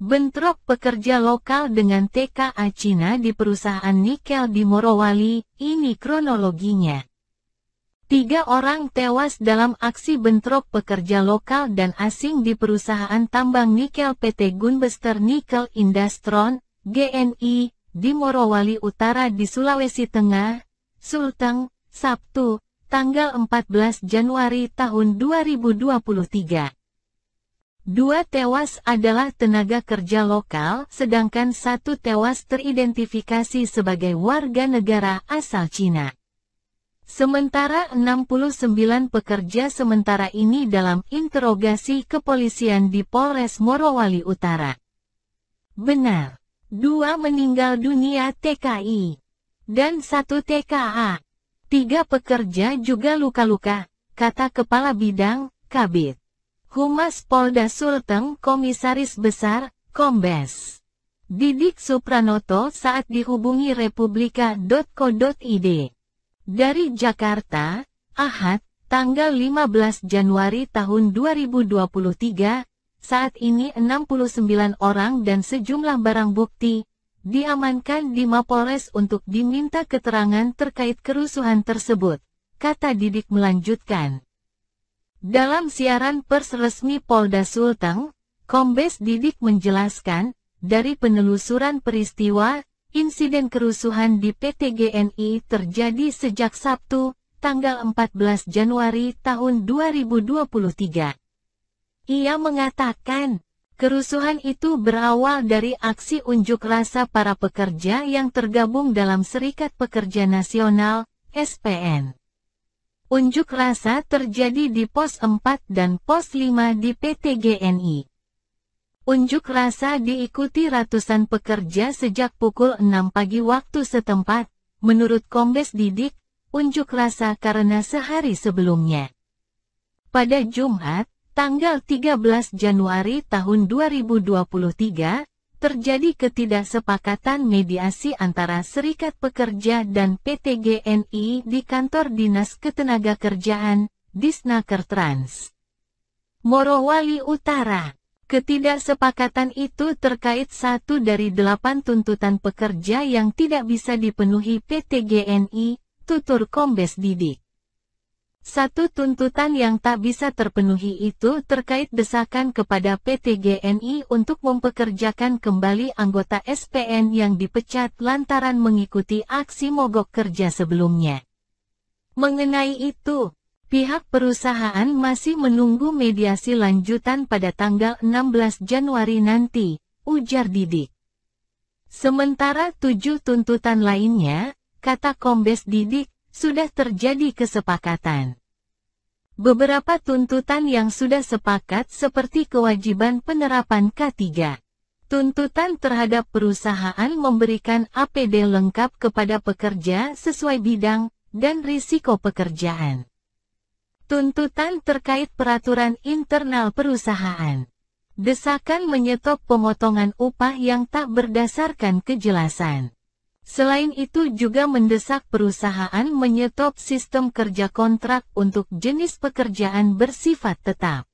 Bentrok pekerja lokal dengan TKA Cina di perusahaan nikel di Morowali, ini kronologinya. 3 orang tewas dalam aksi bentrok pekerja lokal dan asing di perusahaan tambang nikel PT Gunbester Nickel Industron, GNI, di Morowali Utara di Sulawesi Tengah, Sulteng, Sabtu, tanggal 14 Januari tahun 2023. 2 tewas adalah tenaga kerja lokal, sedangkan 1 tewas teridentifikasi sebagai warga negara asal Cina. Sementara 69 pekerja sementara ini dalam interogasi kepolisian di Polres Morowali Utara. Benar, 2 meninggal dunia TKI, dan 1 TKA. 3 pekerja juga luka-luka, kata Kepala Bidang, Kabid Humas Polda Sulteng Komisaris Besar, Kombes Didik Supranoto saat dihubungi republika.co.id. Dari Jakarta, Ahad, tanggal 15 Januari tahun 2023, saat ini 69 orang dan sejumlah barang bukti diamankan di Mapolres untuk diminta keterangan terkait kerusuhan tersebut, kata Didik melanjutkan. Dalam siaran pers resmi Polda Sulteng, Kombes Didik menjelaskan, dari penelusuran peristiwa, insiden kerusuhan di PT GNI terjadi sejak Sabtu, tanggal 14 Januari tahun 2023. Ia mengatakan, kerusuhan itu berawal dari aksi unjuk rasa para pekerja yang tergabung dalam Serikat Pekerja Nasional, SPN. Unjuk rasa terjadi di Pos 4 dan Pos 5 di PT GNI. Unjuk rasa diikuti ratusan pekerja sejak pukul 6 pagi waktu setempat, menurut Kombes Didik, unjuk rasa karena sehari sebelumnya. Pada Jumat, tanggal 13 Januari tahun 2023, terjadi ketidaksepakatan mediasi antara Serikat Pekerja dan PT GNI di Kantor Dinas Ketenagakerjaan, Disnaker Trans Morowali Utara. Ketidaksepakatan itu terkait 1 dari 8 tuntutan pekerja yang tidak bisa dipenuhi PT GNI, tutur Kombes Didik. 1 tuntutan yang tak bisa terpenuhi itu terkait desakan kepada PT GNI untuk mempekerjakan kembali anggota SPN yang dipecat lantaran mengikuti aksi mogok kerja sebelumnya. Mengenai itu, pihak perusahaan masih menunggu mediasi lanjutan pada tanggal 16 Januari nanti, ujar Didik. Sementara 7 tuntutan lainnya, kata Kombes Didik, sudah terjadi kesepakatan. Beberapa tuntutan yang sudah sepakat seperti kewajiban penerapan K3. Tuntutan terhadap perusahaan memberikan APD lengkap kepada pekerja sesuai bidang dan risiko pekerjaan. Tuntutan terkait peraturan internal perusahaan. Desakan menyetop pemotongan upah yang tak berdasarkan kejelasan. Selain itu juga mendesak perusahaan menyetop sistem kerja kontrak untuk jenis pekerjaan bersifat tetap.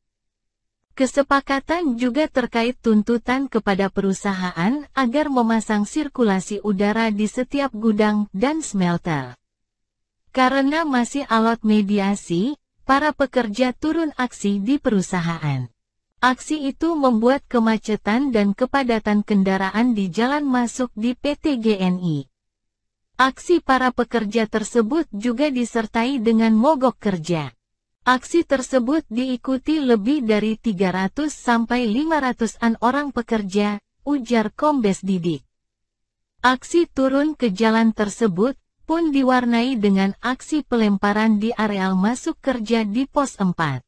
Kesepakatan juga terkait tuntutan kepada perusahaan agar memasang sirkulasi udara di setiap gudang dan smelter. Karena masih alot mediasi, para pekerja turun aksi di perusahaan. Aksi itu membuat kemacetan dan kepadatan kendaraan di jalan masuk di PT GNI. Aksi para pekerja tersebut juga disertai dengan mogok kerja. Aksi tersebut diikuti lebih dari 300 sampai 500-an orang pekerja, ujar Kombes Didik. Aksi turun ke jalan tersebut pun diwarnai dengan aksi pelemparan di areal masuk kerja di Pos 4.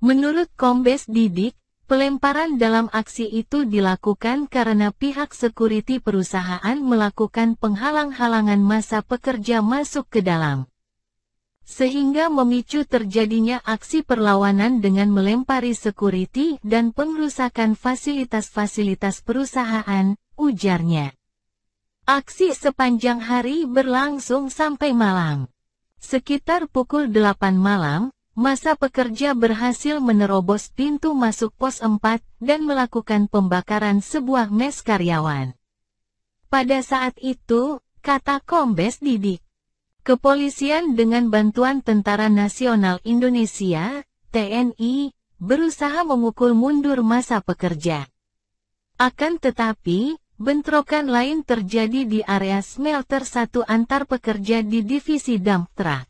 Menurut Kombes Didik, pelemparan dalam aksi itu dilakukan karena pihak sekuriti perusahaan melakukan penghalang-halangan masa pekerja masuk ke dalam. Sehingga memicu terjadinya aksi perlawanan dengan melempari sekuriti dan pengrusakan fasilitas-fasilitas perusahaan, ujarnya. Aksi sepanjang hari berlangsung sampai malam. Sekitar pukul 8 malam, massa pekerja berhasil menerobos pintu masuk pos 4 dan melakukan pembakaran sebuah mes karyawan. Pada saat itu, kata Kombes Didik, kepolisian dengan bantuan Tentara Nasional Indonesia, TNI, berusaha memukul mundur massa pekerja. Akan tetapi, bentrokan lain terjadi di area smelter 1 antar pekerja di divisi dump truck.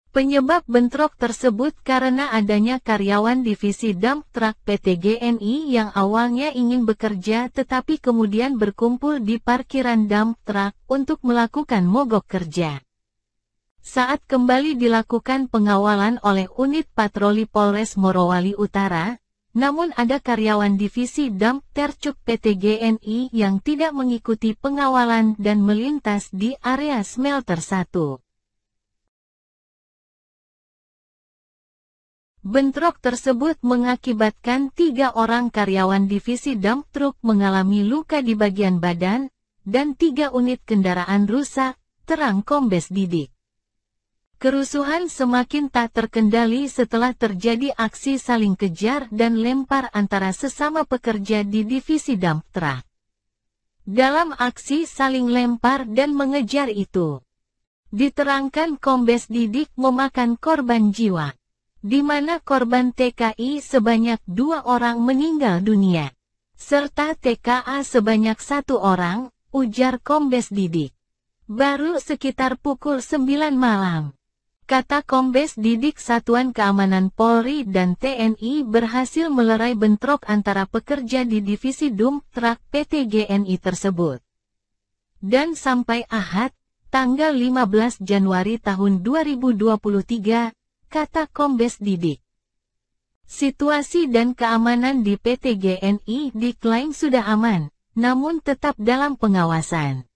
Penyebab bentrok tersebut karena adanya karyawan divisi dump truck PT GNI yang awalnya ingin bekerja tetapi kemudian berkumpul di parkiran dump truck untuk melakukan mogok kerja. Saat kembali dilakukan pengawalan oleh unit patroli Polres Morowali Utara, namun ada karyawan divisi dump tercuk PT GNI yang tidak mengikuti pengawalan dan melintas di area smelter 1. Bentrok tersebut mengakibatkan 3 orang karyawan divisi dump truck mengalami luka di bagian badan, dan 3 unit kendaraan rusak, terang Kombes Didik. Kerusuhan semakin tak terkendali setelah terjadi aksi saling kejar dan lempar antara sesama pekerja di divisi dump truck. Dalam aksi saling lempar dan mengejar itu, diterangkan Kombes Didik memakan korban jiwa, di mana korban TKI sebanyak 2 orang meninggal dunia, serta TKA sebanyak 1 orang, ujar Kombes Didik. Baru sekitar pukul 9 malam, kata Kombes Didik, Satuan Keamanan Polri dan TNI berhasil melerai bentrok antara pekerja di divisi dump truck PT GNI tersebut. Dan sampai Ahad, tanggal 15 Januari tahun 2023, kata Kombes Didik, situasi dan keamanan di PT GNI diklaim sudah aman, namun tetap dalam pengawasan.